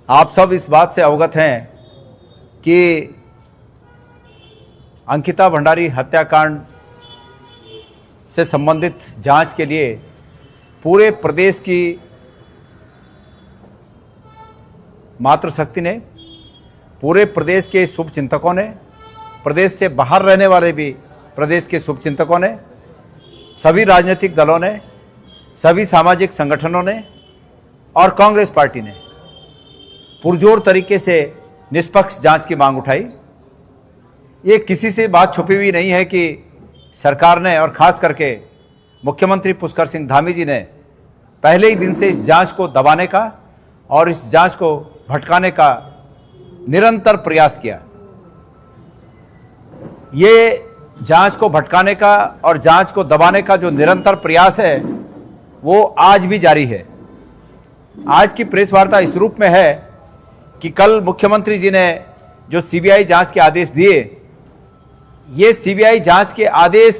आप सब इस बात से अवगत हैं कि अंकिता भंडारी हत्याकांड से संबंधित जांच के लिए पूरे प्रदेश की मातृशक्ति ने, पूरे प्रदेश के शुभचिंतकों ने, प्रदेश से बाहर रहने वाले भी प्रदेश के शुभचिंतकों ने, सभी राजनीतिक दलों ने, सभी सामाजिक संगठनों ने और कांग्रेस पार्टी ने पुरजोर तरीके से निष्पक्ष जांच की मांग उठाई। ये किसी से बात छुपी हुई नहीं है कि सरकार ने और खास करके मुख्यमंत्री पुष्कर सिंह धामी जी ने पहले ही दिन से इस जांच को दबाने का और इस जांच को भटकाने का निरंतर प्रयास किया। ये जांच को भटकाने का और जांच को दबाने का जो निरंतर प्रयास है वो आज भी जारी है। आज की प्रेस वार्ता इस रूप में है कि कल मुख्यमंत्री जी ने जो सीबीआई जांच के आदेश दिए, ये सीबीआई जांच के आदेश,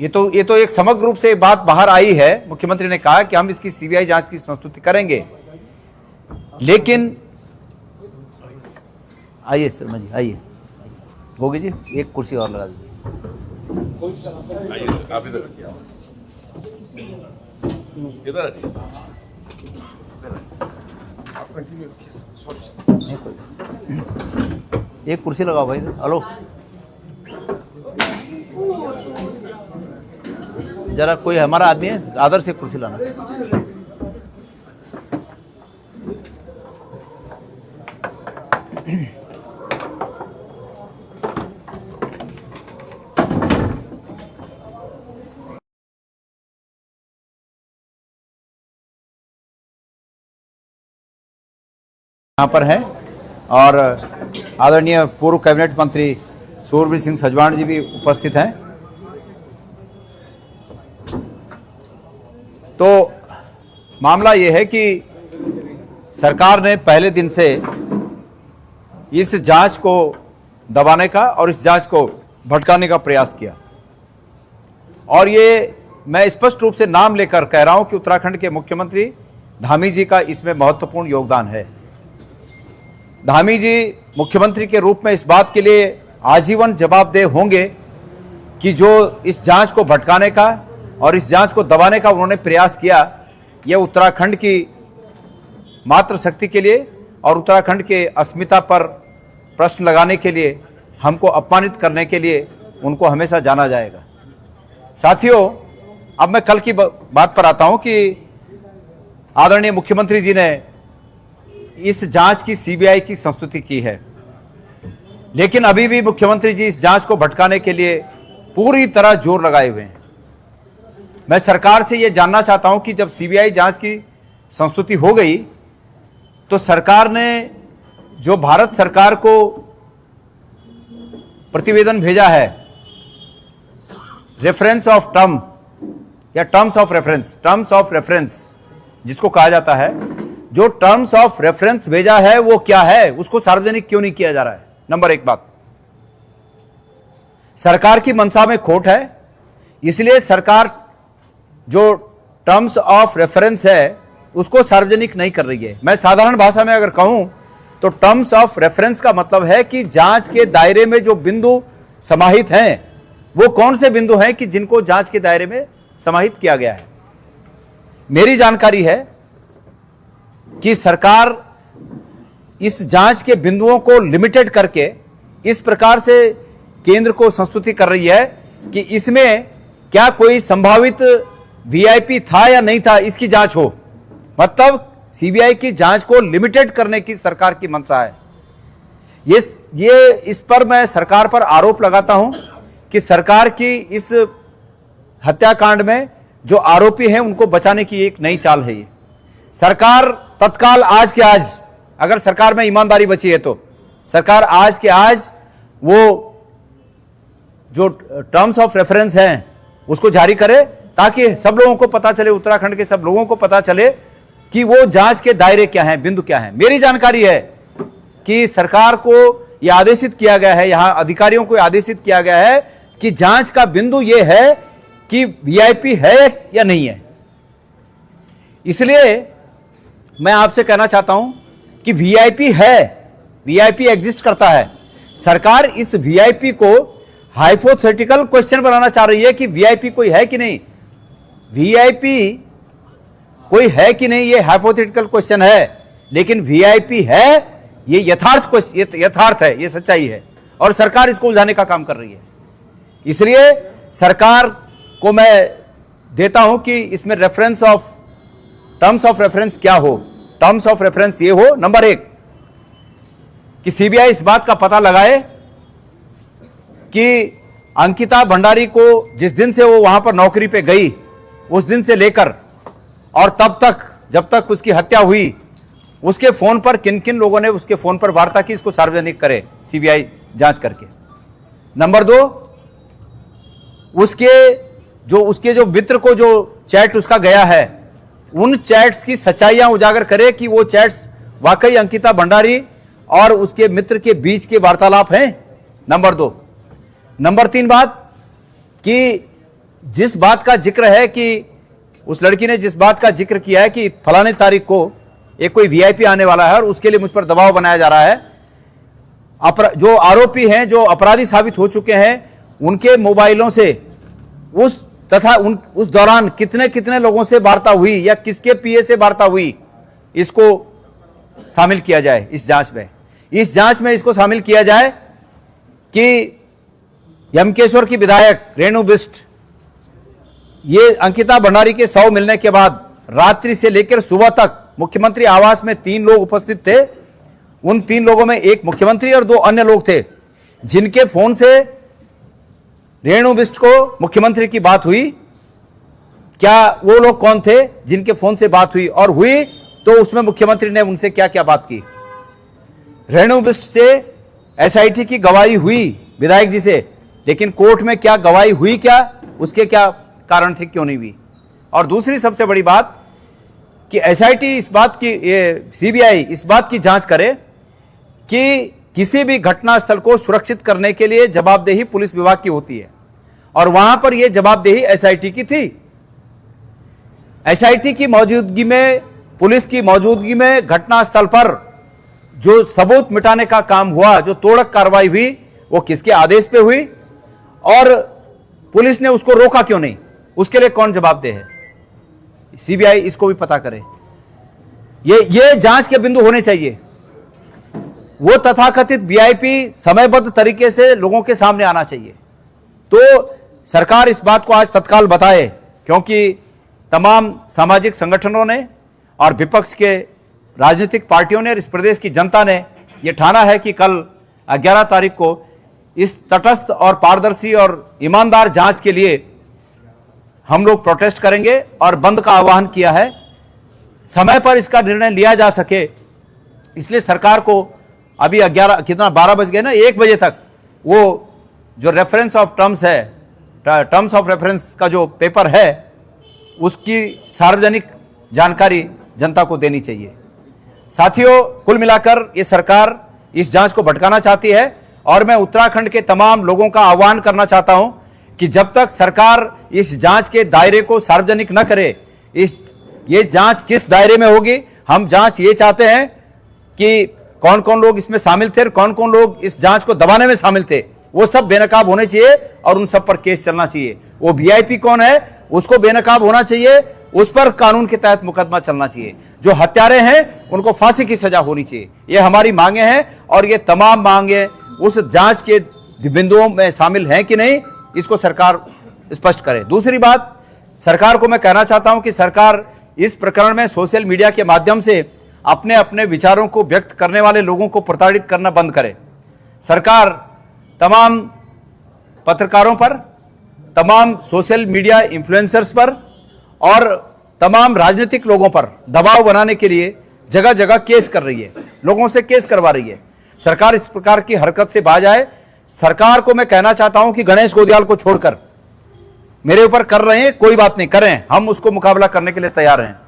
ये तो एक समग्र रूप से बात बाहर आई है। मुख्यमंत्री ने कहा कि हम इसकी सीबीआई जांच की संस्तुति करेंगे, लेकिन आइए शर्मा जी, आइए, होगी जी, एक कुर्सी और लगा दीजिए। एक कुर्सी लगाओ भाई। हेलो, जरा कोई हमारा आदमी है, आदर से कुर्सी लाना। यहाँ पर हैं और आदरणीय पूर्व कैबिनेट मंत्री सूरवीर सिंह सजवाण जी भी उपस्थित हैं। तो मामला ये है कि सरकार ने पहले दिन से इस जांच को दबाने का और इस जांच को भटकाने का प्रयास किया, और ये मैं स्पष्ट रूप से नाम लेकर कह रहा हूं कि उत्तराखंड के मुख्यमंत्री धामी जी का इसमें महत्वपूर्ण योगदान है। धामी जी मुख्यमंत्री के रूप में इस बात के लिए आजीवन जवाबदेह होंगे कि जो इस जांच को भटकाने का और इस जांच को दबाने का उन्होंने प्रयास किया, यह उत्तराखंड की मातृशक्ति के लिए और उत्तराखंड के अस्मिता पर प्रश्न लगाने के लिए, हमको अपमानित करने के लिए उनको हमेशा जाना जाएगा। साथियों, अब मैं कल की बात पर आता हूं कि आदरणीय मुख्यमंत्री जी ने इस जांच की सीबीआई की संस्तुति की है, लेकिन अभी भी मुख्यमंत्री जी इस जांच को भटकाने के लिए पूरी तरह जोर लगाए हुए हैं। मैं सरकार से यह जानना चाहता हूं कि जब सीबीआई जांच की संस्तुति हो गई तो सरकार ने जो भारत सरकार को प्रतिवेदन भेजा है, रेफरेंस ऑफ टर्म या टर्म्स ऑफ रेफरेंस जिसको कहा जाता है, जो टर्म्स ऑफ रेफरेंस भेजा है वो क्या है, उसको सार्वजनिक क्यों नहीं किया जा रहा है? नंबर एक बात, सरकार की मंशा में खोट है, इसलिए सरकार जो टर्म्स ऑफ रेफरेंस है उसको सार्वजनिक नहीं कर रही है। मैं साधारण भाषा में अगर कहूं तो टर्म्स ऑफ रेफरेंस का मतलब है कि जांच के दायरे में जो बिंदु समाहित हैं वो कौन से बिंदु हैं कि जिनको जांच के दायरे में समाहित किया गया है। मेरी जानकारी है कि सरकार इस जांच के बिंदुओं को लिमिटेड करके इस प्रकार से केंद्र को संस्तुति कर रही है कि इसमें क्या कोई संभावित वीआईपी था या नहीं था, इसकी जांच हो। मतलब सीबीआई की जांच को लिमिटेड करने की सरकार की मंशा है। ये इस पर मैं सरकार पर आरोप लगाता हूं कि सरकार की इस हत्याकांड में जो आरोपी हैं उनको बचाने की एक नई चाल है। ये सरकार तत्काल आज के आज, अगर सरकार में ईमानदारी बची है तो सरकार आज के आज वो जो टर्म्स ऑफ रेफरेंस हैं उसको जारी करे, ताकि सब लोगों को पता चले, उत्तराखंड के सब लोगों को पता चले कि वो जांच के दायरे क्या हैं, बिंदु क्या हैं। मेरी जानकारी है कि सरकार को यह आदेशित किया गया है, यहां अधिकारियों को आदेशित किया गया है कि जांच का बिंदु यह है कि वीआईपी है या नहीं है। इसलिए मैं आपसे कहना चाहता हूं कि वीआईपी है, वीआईपी एग्जिस्ट करता है। सरकार इस वीआईपी को हाइपोथेटिकल क्वेश्चन बनाना चाह रही है कि वीआईपी कोई है कि नहीं। वीआईपी कोई है कि नहीं, ये हाइपोथेटिकल क्वेश्चन है, लेकिन वीआईपी है, ये यथार्थ है, ये सच्चाई है, और सरकार इसको उलझाने का काम कर रही है। इसलिए सरकार को मैं देता हूं कि इसमें reference of terms of reference क्या हो। टर्म्स ऑफ रेफरेंस ये हो, नंबर 1 कि सीबीआई इस बात का पता लगाए कि अंकिता भंडारी को जिस दिन से वो वहां पर नौकरी पे गई, उस दिन से लेकर और तब तक जब तक उसकी हत्या हुई, उसके फोन पर किन किन लोगों ने उसके फोन पर वार्ता की, इसको सार्वजनिक करे सीबीआई जांच करके। नंबर 2, उसके जो मित्र को जो चैट उसका गया है, उन चैट्स की सच्चाइयां उजागर करे कि वो चैट्स वाकई अंकिता भंडारी और उसके मित्र के बीच के वार्तालाप हैं। नंबर 2। नंबर 3 बात कि जिस बात का जिक्र है कि उस लड़की ने जिस बात का जिक्र किया है कि फलाने तारीख को एक कोई वीआईपी आने वाला है और उसके लिए मुझ पर दबाव बनाया जा रहा है, जो आरोपी हैं, जो अपराधी साबित हो चुके हैं, उनके मोबाइलों से उस दौरान कितने कितने लोगों से वार्ता हुई या किसके पीए से वार्ता हुई, इसको शामिल किया जाए इस जांच में। इस जांच में इसको शामिल किया जाए कि यमकेश्वर की विधायक रेणु बिष्ट, ये अंकिता भंडारी के शव मिलने के बाद रात्रि से लेकर सुबह तक मुख्यमंत्री आवास में 3 लोग उपस्थित थे। उन 3 लोगों में एक मुख्यमंत्री और 2 अन्य लोग थे, जिनके फोन से रेणु बिष्ट को मुख्यमंत्री की बात हुई। क्या वो लोग कौन थे जिनके फोन से बात हुई, और हुई तो उसमें मुख्यमंत्री ने उनसे क्या क्या बात की। रेणु बिष्ट से एसआईटी की गवाही हुई विधायक जी से, लेकिन कोर्ट में क्या गवाही हुई, क्या उसके क्या कारण थे, क्यों नहीं हुई। और दूसरी सबसे बड़ी बात कि एसआईटी इस बात की, सीबीआई इस बात की जांच करे कि किसी भी घटनास्थल को सुरक्षित करने के लिए जवाबदेही पुलिस विभाग की होती है, और वहां पर यह जवाबदेही एसआईटी की थी। एसआईटी की मौजूदगी में, पुलिस की मौजूदगी में घटनास्थल पर जो सबूत मिटाने का काम हुआ, जो तोड़क कार्रवाई हुई, वो किसके आदेश पे हुई, और पुलिस ने उसको रोका क्यों नहीं, उसके लिए कौन जवाबदेह है। सीबीआई इसको भी पता करे। ये जांच के बिंदु होने चाहिए। वो तथाकथित वीआईपी समयबद्ध तरीके से लोगों के सामने आना चाहिए। तो सरकार इस बात को आज तत्काल बताए, क्योंकि तमाम सामाजिक संगठनों ने और विपक्ष के राजनीतिक पार्टियों ने और इस प्रदेश की जनता ने यह ठाना है कि कल 11 तारीख को इस तटस्थ और पारदर्शी और ईमानदार जांच के लिए हम लोग प्रोटेस्ट करेंगे और बंद का आह्वान किया है। समय पर इसका निर्णय लिया जा सके, इसलिए सरकार को अभी 12 बज गए ना, 1 बजे तक वो जो रेफरेंस ऑफ टर्म्स है, टर्म्स ऑफ रेफरेंस का जो पेपर है, उसकी सार्वजनिक जानकारी जनता को देनी चाहिए। साथियों, कुल मिलाकर ये सरकार इस जांच को भटकाना चाहती है, और मैं उत्तराखंड के तमाम लोगों का आह्वान करना चाहता हूं कि जब तक सरकार इस जांच के दायरे को सार्वजनिक न करे, ये जांच किस दायरे में होगी, हम जांच ये चाहते हैं कि कौन कौन लोग इसमें शामिल थे, कौन कौन लोग इस जांच को दबाने में शामिल थे, वो सब बेनकाब होने चाहिए और उन सब पर केस चलना चाहिए। वो वीआईपी कौन है, उसको बेनकाब होना चाहिए, उस पर कानून के तहत मुकदमा चलना चाहिए। जो हत्यारे हैं उनको फांसी की सजा होनी चाहिए। ये हमारी मांगे हैं, और ये तमाम मांगे उस जांच के बिंदुओं में शामिल हैं कि नहीं, इसको सरकार स्पष्ट करे। दूसरी बात, सरकार को मैं कहना चाहता हूं कि सरकार इस प्रकरण में सोशल मीडिया के माध्यम से अपने अपने विचारों को व्यक्त करने वाले लोगों को प्रताड़ित करना बंद करे। सरकार तमाम पत्रकारों पर, तमाम सोशल मीडिया इन्फ्लुएंसर्स पर और तमाम राजनीतिक लोगों पर दबाव बनाने के लिए जगह जगह केस कर रही है, लोगों से केस करवा रही है। सरकार इस प्रकार की हरकत से बाज आए। सरकार को मैं कहना चाहता हूं कि गणेश गोदियाल को छोड़कर, मेरे ऊपर कर रहे हैं, कोई बात नहीं, करें, हम उसको मुकाबला करने के लिए तैयार हैं।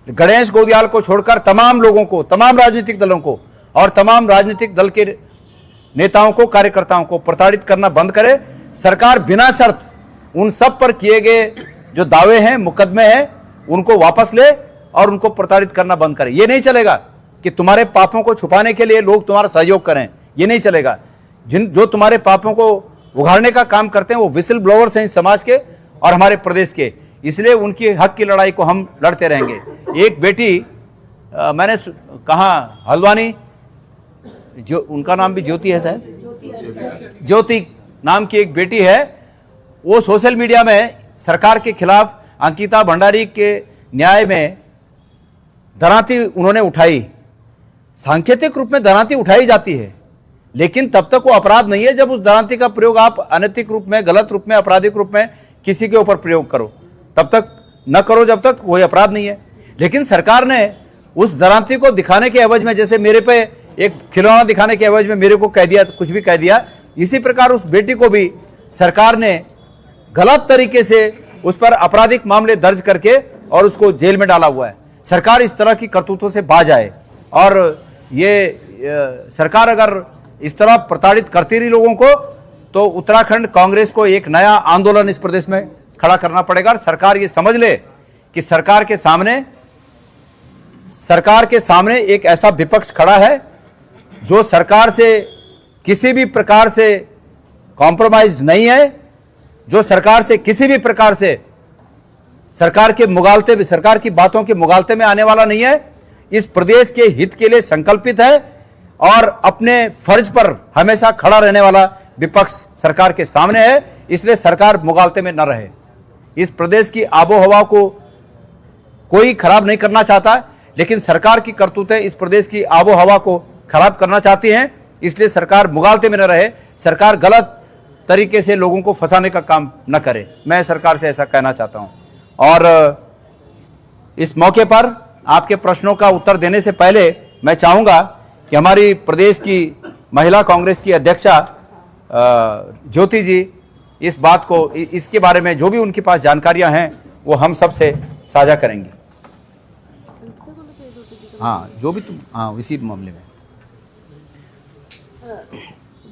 गणेश गोदियाल को छोड़कर तमाम लोगों को, तमाम राजनीतिक दलों को और तमाम राजनीतिक दल के नेताओं को, कार्यकर्ताओं को प्रताड़ित करना बंद करे। सरकार बिना शर्त उन सब पर किए गए जो दावे हैं, मुकदमे हैं, उनको वापस ले और उनको प्रताड़ित करना बंद करें। ये नहीं चलेगा कि तुम्हारे पापों को छुपाने के लिए लोग तुम्हारा सहयोग करें, ये नहीं चलेगा। जो तुम्हारे पापों को उघाड़ने का काम करते हैं वो विसिल ब्लोअर्स हैं इस समाज के और हमारे प्रदेश के, इसलिए उनकी हक की लड़ाई को हम लड़ते रहेंगे। एक बेटी मैंने कहा हल्द्वानी, जो उनका नाम भी ज्योति है शायद, ज्योति नाम की एक बेटी है, वो सोशल मीडिया में सरकार के खिलाफ अंकिता भंडारी के न्याय में दरांती उन्होंने उठाई। सांकेतिक रूप में दरांती उठाई जाती है, लेकिन तब तक वो अपराध नहीं है जब उस दरांती का प्रयोग आप अनैतिक रूप में, गलत रूप में, आपराधिक रूप में किसी के ऊपर प्रयोग करो, तब तक न करो जब तक कोई अपराध नहीं है। लेकिन सरकार ने उस दरांती को दिखाने के एवज में, जैसे मेरे पे एक खिलौना दिखाने के एवज में मेरे को कह दिया, कुछ भी कह दिया, इसी प्रकार उस बेटी को भी सरकार ने गलत तरीके से उस पर आपराधिक मामले दर्ज करके और उसको जेल में डाला हुआ है। सरकार इस तरह की करतूतों से बाज आए, और ये सरकार अगर इस तरह प्रताड़ित करती रही लोगों को, तो उत्तराखंड कांग्रेस को एक नया आंदोलन इस प्रदेश में खड़ा करना पड़ेगा। सरकार ये समझ ले कि सरकार के सामने एक ऐसा विपक्ष खड़ा है जो सरकार से किसी भी प्रकार से कॉम्प्रोमाइज्ड नहीं है, जो सरकार से किसी भी प्रकार से सरकार की बातों के मुगालते में आने वाला नहीं है, इस प्रदेश के हित के लिए संकल्पित है और अपने फर्ज पर हमेशा खड़ा रहने वाला विपक्ष सरकार के सामने है। इसलिए सरकार मुगालते में न रहे। इस प्रदेश की आबोहवा को कोई खराब नहीं करना चाहता, लेकिन सरकार की करतूतें इस प्रदेश की आबोहवा को खराब करना चाहती हैं, इसलिए सरकार मुगालते में न रहे, सरकार गलत तरीके से लोगों को फंसाने का काम न करे। मैं सरकार से ऐसा कहना चाहता हूं। और इस मौके पर आपके प्रश्नों का उत्तर देने से पहले मैं चाहूंगा कि हमारी प्रदेश की महिला कांग्रेस की अध्यक्षा ज्योति जी इस बात को, इसके बारे में जो भी उनके पास जानकारियां हैं वो हम सब से साझा करेंगी। हाँ, जो भी तुम, हाँ, इसी मामले में।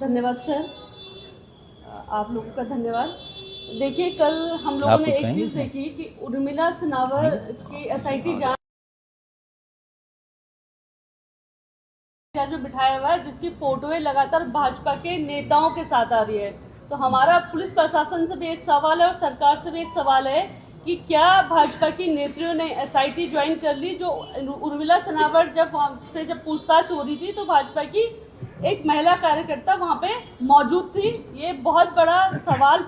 धन्यवाद सर, आप लोगों का धन्यवाद। देखिए, कल हम लोगों ने एक चीज देखी कि उर्मिला सनावर की एसआईटी जांच जो बिठाया हुआ है, जिसकी फोटोएं लगातार भाजपा के नेताओं के साथ आ रही है। तो हमारा पुलिस प्रशासन से भी एक सवाल है और सरकार से भी एक सवाल है कि क्या भाजपा की नेत्रियों ने एसआईटी ज्वाइन कर ली? जो उर्मिला सनावर जब पूछताछ हो रही थी तो भाजपा की एक महिला कार्यकर्ता वहां पे मौजूद थी। ये बहुत बड़ा सवाल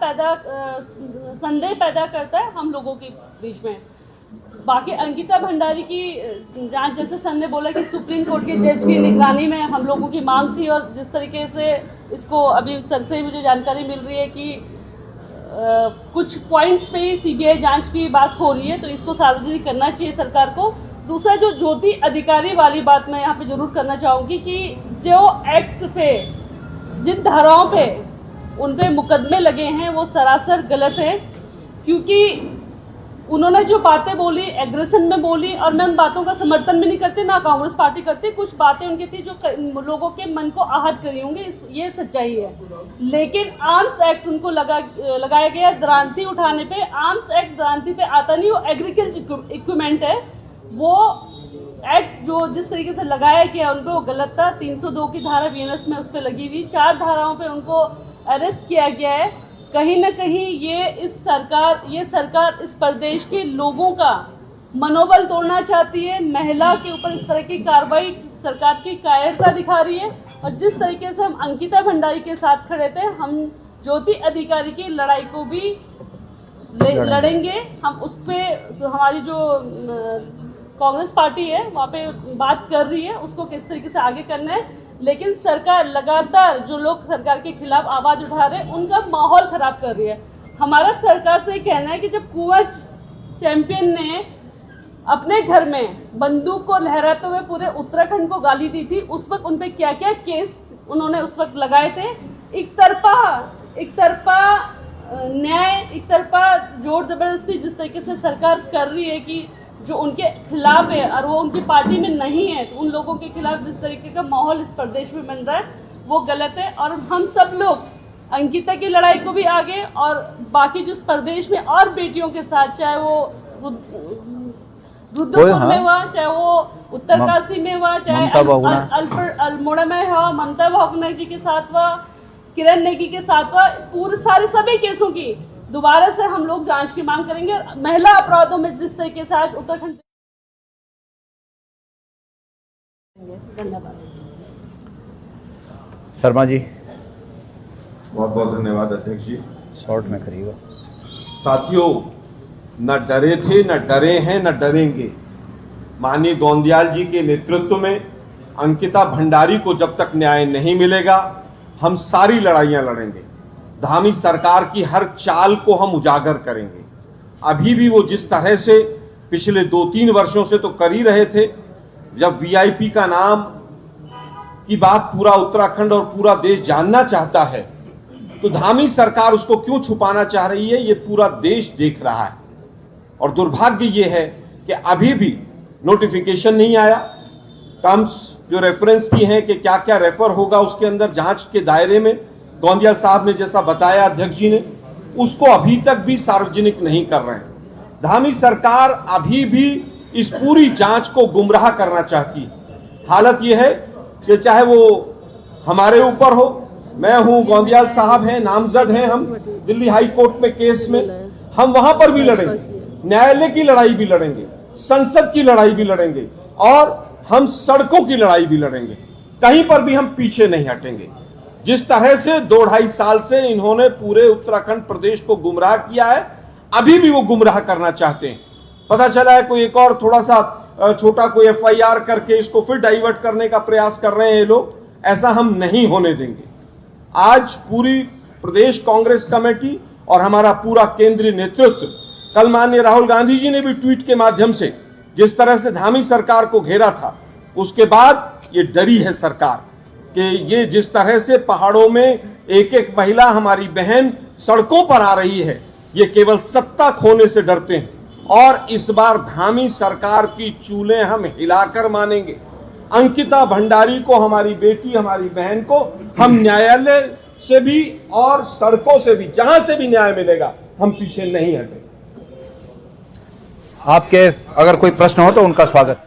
संदेह पैदा करता है हम लोगों के बीच में। बाकी अंकिता भंडारी की जांच, जैसे सर ने बोला कि सुप्रीम कोर्ट के जज की निगरानी में हम लोगों की मांग थी, और जिस तरीके से इसको अभी सर से मुझे जानकारी मिल रही है कि कुछ पॉइंट्स पे सीबीआई जांच की बात हो रही है, तो इसको सार्वजनिक करना चाहिए सरकार को। दूसरा, जो ज्योति अधिकारी वाली बात मैं यहाँ पे जरूर करना चाहूँगी कि जो एक्ट पे, जिन धाराओं पे उन पे मुकदमे लगे हैं वो सरासर गलत है, क्योंकि उन्होंने जो बातें बोली एग्रेशन में बोली, और मैं उन बातों का समर्थन भी नहीं करती, ना कांग्रेस पार्टी करती। कुछ बातें उनकी थी जो लोगों के मन को आहत करी होंगी, ये सच्चाई है। लेकिन आर्म्स एक्ट उनको लगाया गया दरांती उठाने पे। आर्म्स एक्ट दरांती पे आता नहीं, वो एग्रीकल्चर इक्विपमेंट है। वो एक्ट जो जिस तरीके से लगाया गया उन पर वो गलत था। 302 की धारा बीएनएस में उस पर लगी हुई 4 धाराओं पे उनको अरेस्ट किया गया है। कहीं ना कहीं ये सरकार इस प्रदेश के लोगों का मनोबल तोड़ना चाहती है। महिला के ऊपर इस तरह की कार्रवाई सरकार की कायरता दिखा रही है। और जिस तरीके से हम अंकिता भंडारी के साथ खड़े थे, हम ज्योति अधिकारी की लड़ाई को भी लड़ेंगे। हम उस पर, हमारी जो कांग्रेस पार्टी है वहाँ पे बात कर रही है उसको किस तरीके से आगे करना है। लेकिन सरकार लगातार, जो लोग सरकार के खिलाफ आवाज उठा रहे हैं, उनका माहौल खराब कर रही है। हमारा सरकार से कहना है कि जब कुंवर चैंपियन ने अपने घर में बंदूक को लहराते हुए पूरे उत्तराखंड को गाली दी थी, उस वक्त उन पे क्या क्या केस उन्होंने उस वक्त लगाए थे। एक तरफा न्याय, एक तरफा जोर जबरदस्ती जिस तरीके से सरकार कर रही है कि जो उनके खिलाफ है और वो उनकी पार्टी में नहीं है, तो उन लोगों के खिलाफ जिस तरीके का माहौल इस प्रदेश में बन रहा है वो गलत है। और हम सब लोग अंकिता की लड़ाई को भी आगे, और बाकी जो इस प्रदेश में और बेटियों के साथ, चाहे वो रुद्रपुर हाँ। में हुआ, चाहे वो उत्तरकाशी में हुआ, चाहे ममता बहुगुणा। अल्मोड़ा में हुआ, ममता बहुगुणा जी के साथ हुआ, किरण नेगी के साथ हुआ, पूरे सारे सभी केसों की दोबारा से हम लोग जांच की मांग करेंगे। महिला अपराधों में जिस तरीके से आज उत्तराखंड। धन्यवाद। शर्मा जी बहुत बहुत धन्यवाद अध्यक्ष जी। शॉर्ट में करिएगा। साथियों, न डरे थे, न डरे हैं, न डरेंगे। माननीय गोंदियाल जी के नेतृत्व में अंकिता भंडारी को जब तक न्याय नहीं मिलेगा, हम सारी लड़ाइयां लड़ेंगे। धामी सरकार की हर चाल को हम उजागर करेंगे। अभी भी वो जिस तरह से पिछले 2-3 वर्षों से तो कर ही रहे थे, जब वीआईपी का नाम की बात पूरा उत्तराखंड और पूरा देश जानना चाहता है, तो धामी सरकार उसको क्यों छुपाना चाह रही है, ये पूरा देश देख रहा है। और दुर्भाग्य ये है कि अभी भी नोटिफिकेशन नहीं आया। टर्म्स जो रेफरेंस की हैं कि क्या क्या रेफर होगा उसके अंदर जांच के दायरे में, गोंदियाल साहब ने जैसा बताया अध्यक्ष जी ने, उसको अभी तक भी सार्वजनिक नहीं कर रहे हैं। धामी सरकार अभी भी इस पूरी जांच को गुमराह करना चाहती है। हालत यह है कि चाहे वो हमारे ऊपर हो, मैं हूं, गोंदियाल साहब हैं, नामजद हैं हम दिल्ली हाई कोर्ट में केस में, हम वहां पर भी लड़ेंगे, न्यायालय की लड़ाई भी लड़ेंगे, संसद की लड़ाई भी लड़ेंगे और हम सड़कों की लड़ाई भी लड़ेंगे। कहीं पर भी हम पीछे नहीं हटेंगे। जिस तरह से 2-2.5 साल से इन्होंने पूरे उत्तराखंड प्रदेश को गुमराह किया है, अभी भी वो गुमराह करना चाहते हैं। पता चला है कोई एक और थोड़ा सा छोटा कोई FIR करके इसको फिर डाइवर्ट करने का प्रयास कर रहे हैं ये लोग। ऐसा हम नहीं होने देंगे। आज पूरी प्रदेश कांग्रेस कमेटी और हमारा पूरा केंद्रीय नेतृत्व, कल माननीय राहुल गांधी जी ने भी ट्वीट के माध्यम से जिस तरह से धामी सरकार को घेरा था, उसके बाद ये डरी है सरकार कि ये जिस तरह से पहाड़ों में एक एक महिला हमारी बहन सड़कों पर आ रही है, ये केवल सत्ता खोने से डरते हैं। और इस बार धामी सरकार की चूलें हम हिलाकर मानेंगे। अंकिता भंडारी को, हमारी बेटी, हमारी बहन को हम न्यायालय से भी और सड़कों से भी, जहां से भी न्याय मिलेगा, हम पीछे नहीं हटेंगे। आपके अगर कोई प्रश्न हो तो उनका स्वागत।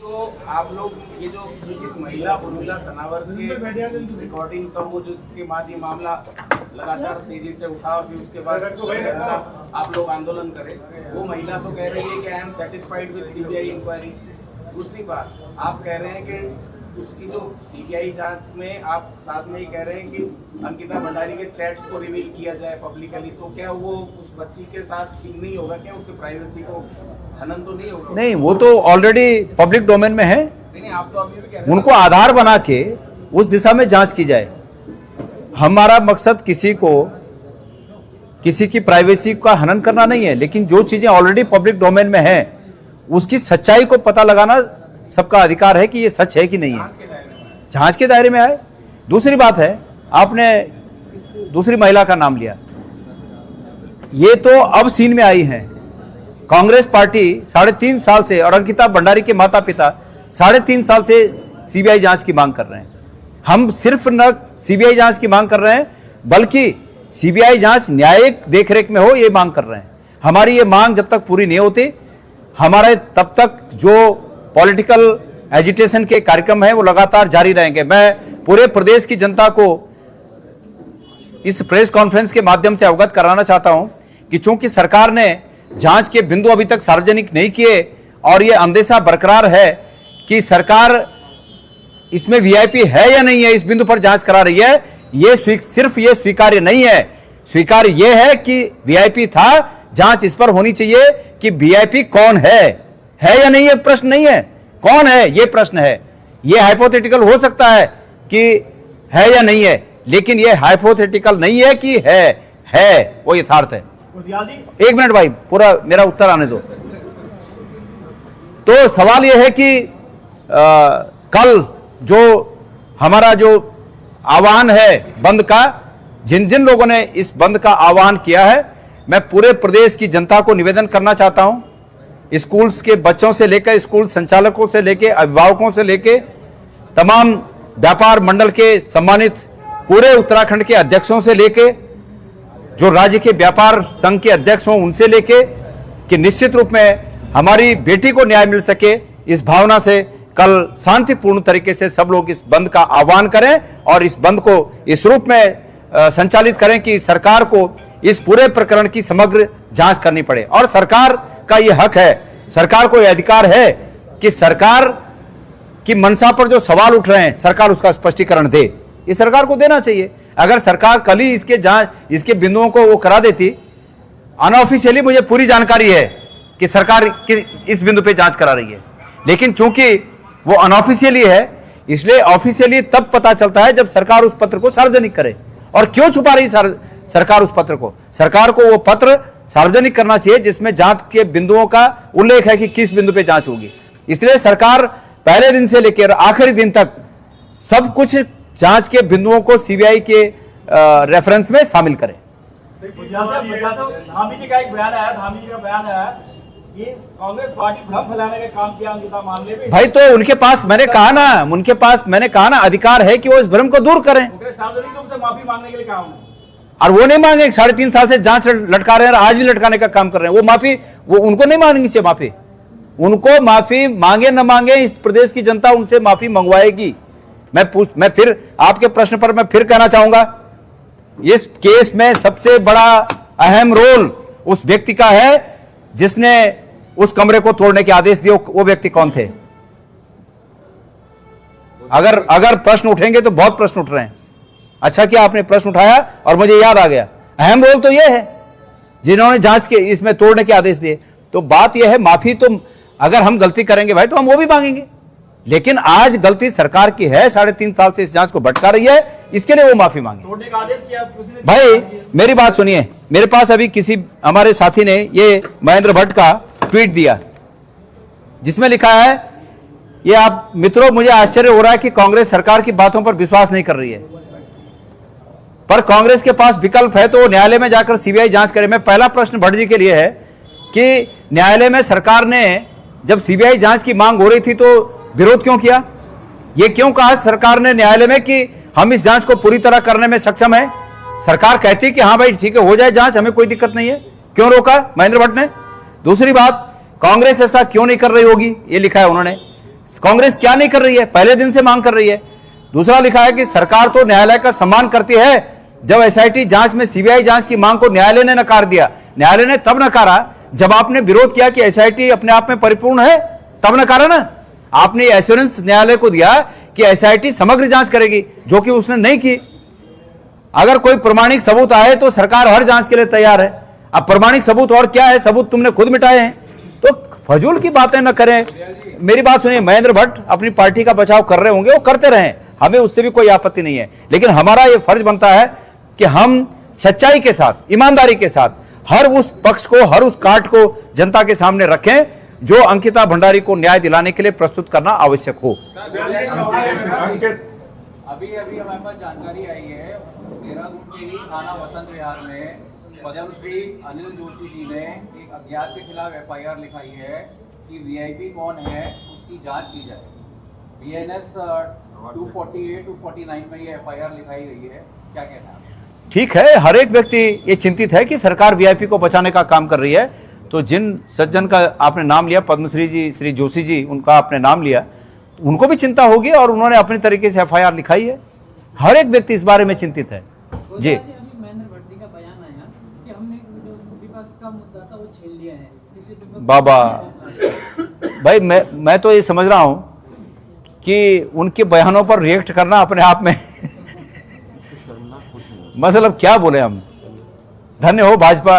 तो आप लोग ये जो जिस महिला उर्मिला सनावर के रिकॉर्डिंग सब वो जो जिसके बाद ये मामला लगातार तेजी से उठा और फिर उसके बाद आप लोग आंदोलन करें, वो महिला तो कह रही है कि I am satisfied with CBI inquiry. दूसरी बात, आप कह रहे हैं कि उसकी जो CBI जांच में आप साथ में ही कह रहे हैं कि अंकिता भंडारी के चैट्स को रिवील किया जाए पब्लिकली, तो क्या वो उस बच्ची के साथ ठीक नहीं होगा? क्या उसके प्राइवेसी को हनन तो नहीं होगा? नहीं, वो तो ऑलरेडी पब्लिक डोमेन में है। नहीं, आप तो अभी भी कह रहे हैं उनको आधार बना के उस दिशा में जांच की जाए। हमारा मकसद किसी की प्राइवेसी का हनन करना नहीं है, लेकिन जो चीजें ऑलरेडी पब्लिक डोमेन में है उसकी सच्चाई को पता लगाना सबका अधिकार है कि ये सच है कि नहीं है, जांच के दायरे में आए। दूसरी बात है, आपने दूसरी महिला का नाम लिया, ये तो अब सीन में आई हैं। कांग्रेस पार्टी 3.5 साल से और अंकिता भंडारी के माता पिता 3.5 साल से CBI जांच की मांग कर रहे हैं। हम सिर्फ न CBI जांच की मांग कर रहे हैं, बल्कि CBI जांच न्यायिक देखरेख में हो, ये मांग कर रहे हैं। हमारी ये मांग जब तक पूरी नहीं होती, हमारे तब तक जो पॉलिटिकल एजिटेशन के कार्यक्रम है वो लगातार जारी रहेंगे। मैं पूरे प्रदेश की जनता को इस प्रेस कॉन्फ्रेंस के माध्यम से अवगत कराना चाहता हूं कि चूंकि सरकार ने जांच के बिंदु अभी तक सार्वजनिक नहीं किए और ये अंदेशा बरकरार है कि सरकार इसमें वीआईपी है या नहीं है, इस बिंदु पर जांच करा रही है, ये सिर्फ ये स्वीकार्य नहीं है। स्वीकार्य ये है कि वीआईपी था, जांच इस पर होनी चाहिए कि वीआईपी कौन है या नहीं, ये प्रश्न नहीं है, कौन है ये प्रश्न है। ये हाइपोथेटिकल हो सकता है कि है या नहीं है, लेकिन ये हाइपोथेटिकल नहीं है कि है, वो यथार्थ है। एक मिनट भाई, पूरा मेरा उत्तर आने दो। तो सवाल यह है कि कल जो हमारा जो आह्वान है बंद का, जिन जिन लोगों ने इस बंद का आह्वान किया है, मैं पूरे प्रदेश की जनता को निवेदन करना चाहता हूं, स्कूल्स के बच्चों से लेकर, स्कूल संचालकों से लेकर, अभिभावकों से लेकर, तमाम व्यापार मंडल के सम्मानित पूरे उत्तराखंड के अध्यक्षों से लेकर जो राज्य के व्यापार संघ के अध्यक्ष हों उनसे लेके कि निश्चित रूप में हमारी बेटी को न्याय मिल सके, इस भावना से कल शांतिपूर्ण तरीके से सब लोग इस बंद का आह्वान करें और इस बंद को इस रूप में संचालित करें कि सरकार को इस पूरे प्रकरण की समग्र जांच करनी पड़े। और सरकार का यह हक है, सरकार को यह अधिकार है कि सरकार की मंशा पर जो सवाल उठ रहे हैं सरकार उसका स्पष्टीकरण दे, ये सरकार को देना चाहिए। अगर सरकार कल ही इसके जांच, इसके बिंदुओं को वो करा देती, अनऑफिशियली मुझे पूरी जानकारी है कि सरकार इस बिंदु पे जांच करा रही है, लेकिन चूंकि वो अनऑफिशियली है इसलिए ऑफिशियली तब पता चलता है जब सरकार उस पत्र को सार्वजनिक करे। और क्यों छुपा रही सरकार उस पत्र को? सरकार को वो पत्र सार्वजनिक करना चाहिए जिसमें जांच के बिंदुओं का उल्लेख है कि किस बिंदु पे जांच होगी। इसलिए सरकार पहले दिन से लेकर आखिरी दिन तक सब कुछ जांच के बिंदुओं को सीबीआई के रेफरेंस में शामिल करे। धामी जी का एक बयान आया, धामी जी का बयान आया कि कांग्रेस पार्टी भ्रम फैलाने का काम किया अंकिता मामले में। भाई तो उनके पास मैंने कहा ना अधिकार है कि वो इस भ्रम को दूर करें। सार्वजनिक रूप से माफी मांगने के लिए कहा उन्होंने, और वो नहीं मांगे। 3.5 साल से जांच लटका रहे हैं और आज भी लटकाने का काम कर रहे हैं। वो माफी, वो उनको नहीं मांगनी चाहिए माफी। उनको माफी मांगे न मांगे इस प्रदेश की जनता उनसे माफी मंगवाएगी। मैं फिर आपके प्रश्न पर मैं फिर कहना चाहूंगा, इस केस में सबसे बड़ा अहम रोल उस व्यक्ति का है जिसने उस कमरे को तोड़ने के आदेश दिए। वो व्यक्ति कौन थे? अगर प्रश्न उठेंगे तो बहुत प्रश्न उठ रहे हैं। अच्छा किया आपने प्रश्न उठाया और मुझे याद आ गया, अहम रोल तो यह है जिन्होंने जांच के इसमें तोड़ने के आदेश दिए। तो बात यह है, माफी तो अगर हम गलती करेंगे भाई तो हम वो भी मांगेंगे, लेकिन आज गलती सरकार की है, 3.5 साल से इस जांच को भटका रही है, इसके लिए वो माफी मांगे। तोड़ने का आदेश किया किसी ने? भाई मेरी बात सुनिए, मेरे पास अभी किसी हमारे साथी ने ये महेंद्र भट्ट का ट्वीट दिया जिसमें लिखा है, ये आप मित्रों मुझे आश्चर्य हो रहा है कि कांग्रेस सरकार की बातों पर विश्वास नहीं कर रही है, पर कांग्रेस के पास विकल्प है तो न्यायालय में जाकर सीबीआई जांच करे। मैं पहला प्रश्न भट्ट जी के लिए है कि न्यायालय में सरकार ने जब सीबीआई जांच की मांग हो रही थी तो विरोध क्यों किया? ये क्यों कहा सरकार ने न्यायालय में कि हम इस जांच को पूरी तरह करने में सक्षम है? सरकार कहती कि हाँ भाई ठीक है हो जाए जांच, हमें कोई दिक्कत नहीं है, क्यों रोका महेंद्र भट्ट ने? दूसरी बात, कांग्रेस ऐसा क्यों नहीं कर रही होगी, ये लिखा है उन्होंने। कांग्रेस क्या नहीं कर रही है? पहले दिन से मांग कर रही है। दूसरा लिखा है कि सरकार तो न्यायालय का सम्मान करती है, जब एसआईटी जांच में सीबीआई जांच की मांग को न्यायालय ने नकार दिया। न्यायालय ने तब नकारा जब आपने विरोध किया कि एसआईटी अपने आप में परिपूर्ण है, तब नकारा ना। आपने एश्योरेंस न्यायालय को दिया कि एसआईटी समग्र जांच करेगी, जो कि उसने नहीं की। अगर कोई प्रमाणिक सबूत आए तो सरकार हर जांच के लिए तैयार है। अब प्रमाणिक सबूत और क्या है? सबूत तुमने खुद मिटाए हैं, तो फजूल की बातें न करें। मेरी बात सुनिए, महेंद्र भट्ट अपनी पार्टी का बचाव कर रहे होंगे, वो करते रहें, हमें उससे भी कोई आपत्ति नहीं है, लेकिन हमारा यह फर्ज बनता है कि हम सच्चाई के साथ, ईमानदारी के साथ हर उस पक्ष को, हर उस काट को जनता के सामने रखें जो अंकिता भंडारी को न्याय दिलाने के लिए प्रस्तुत करना आवश्यक हो। अभी हमारे पास जानकारी आई है, देहरादून के ही थाना वसंत विहार में पद्मश्री अनिल जोशी जी ने एक अज्ञात के खिलाफ एफआईआर लिखाई है कि वीआईपी कौन है उसकी जांच की जाए। बीएनएस 248, 249 में ये एफआईआर लिखाई गई है, क्या कहना है? ठीक है, हर एक व्यक्ति ये चिंतित है कि सरकार वीआईपी को बचाने का काम कर रही है। तो जिन सज्जन का आपने नाम लिया, पद्मश्री जी, श्री जोशी जी, उनका आपने नाम लिया, उनको भी चिंता होगी और उन्होंने अपने तरीके से एफआईआर लिखाई है। हर एक व्यक्ति इस बारे में चिंतित है जी। महेंद्र भट्ट जी का बयान आया कि हमने जो विपक्ष का मुद्दा था वो छीन लिया है। बाबा भाई मैं तो ये समझ रहा हूं कि उनके बयानों पर रिएक्ट करना अपने आप में मतलब क्या बोले हम। धन्य हो भाजपा,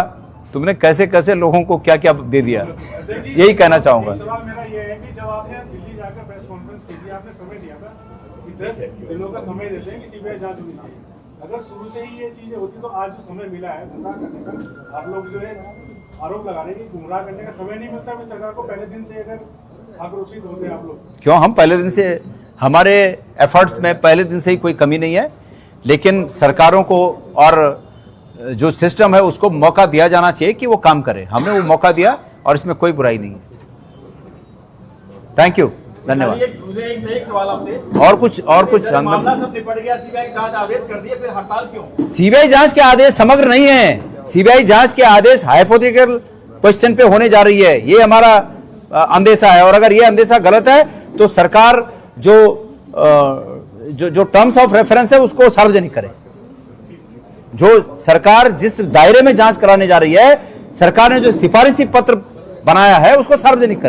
तुमने कैसे कैसे लोगों को क्या क्या दे दिया, यही कहना चाहूंगा। सवाल मेरा ये है कि जब आपने दिल्ली जाकर प्रेस कॉन्फ्रेंस की थी, आपने समय दिया था कि 10 दिनों का समय देते हैं कि सीबीआई जांच होनी चाहिए। अगर शुरू से ही ये चीजें होती तो आज जो समय मिला है गुमराह करने का, आप लोग जो है आरोप लगा रहे हैं कि गुमराह करने का समय नहीं मिलता है सरकार को। पहले दिन से अगर आक्रोशित होते हैं आप लोग, क्यों? हम पहले दिन से, हमारे एफर्ट्स में पहले दिन से ही कोई कमी नहीं है, लेकिन सरकारों को और जो सिस्टम है उसको मौका दिया जाना चाहिए कि वो काम करे। हमने वो मौका दिया और इसमें कोई बुराई नहीं है। Thank you. धन्यवाद। एक से एक सवाल आपसे, और कुछ जब मामला सब निपट गया, सीबीआई जांच आदेश कर दिए, फिर हड़ताल क्यों? सीबीआई जांच के आदेश समग्र नहीं है। सीबीआई जांच के आदेश हाइपोथेटिकल क्वेश्चन पे होने जा रही है, ये हमारा अंदेशा है। और अगर ये अंदेशा गलत है तो सरकार जो टर्म्स ऑफ रेफरेंस है उसको सार्वजनिक करे। जो सरकार जिस दायरे में जांच कराने जा रही है, सरकार ने जो सिफारिशी पत्र बनाया है उसको सार्वजनिक करे।